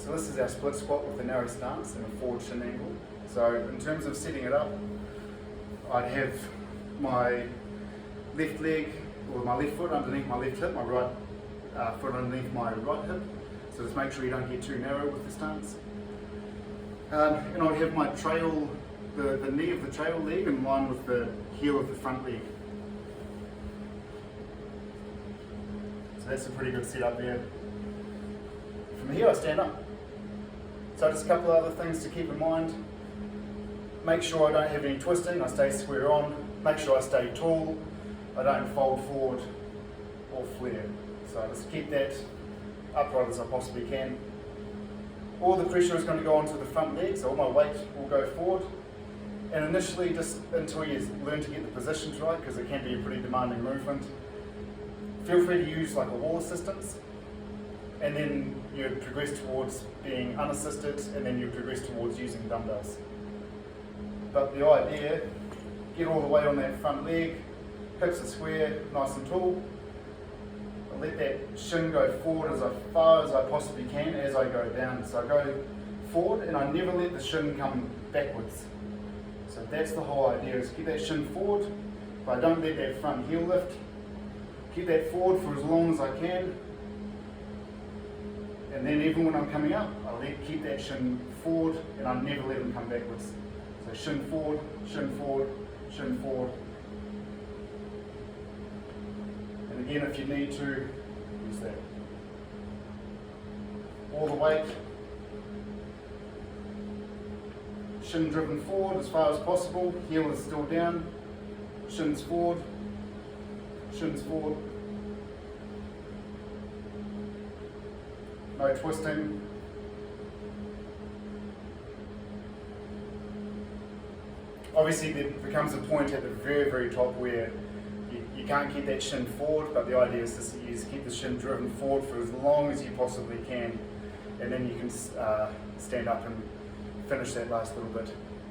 So this is our split squat with a narrow stance and a forward shin angle. So in terms of setting it up, I'd have my left leg or my left foot underneath my left hip, my right foot underneath my right hip. So just make sure you don't get too narrow with the stance. And I'd have my trail, the knee of the trail leg in line with the heel of the front leg. So that's a pretty good setup there. From here I stand up. So just a couple of other things to keep in mind. Make sure I don't have any twisting, I stay square on. Make sure I stay tall, I don't fold forward or flare. So just keep that upright as I possibly can. All the pressure is going to go onto the front leg, so all my weight will go forward. And initially, just until you learn to get the positions right, because it can be a pretty demanding movement, feel free to use like a wall assistance, and then you progress towards being unassisted, and then you progress towards using dumbbells. But the idea, get all the weight on that front leg, hips are square, nice and tall. I'll let that shin go forward as far as I possibly can as I go down. So I go forward and I never let the shin come backwards. So that's the whole idea, is keep that shin forward, but I don't let that front heel lift. Keep that forward for as long as I can. And then even when I'm coming up, I keep that shin forward and I never let them come backwards. So shin forward, shin forward, shin forward. And again, if you need to, use that. All the weight, shin driven forward as far as possible, heel is still down, shins forward, shins forward. No twisting. Obviously there becomes a point at the very, very top where you can't keep that shin forward, but the idea is to keep the shin driven forward for as long as you possibly can, and then you can stand up and finish that last little bit.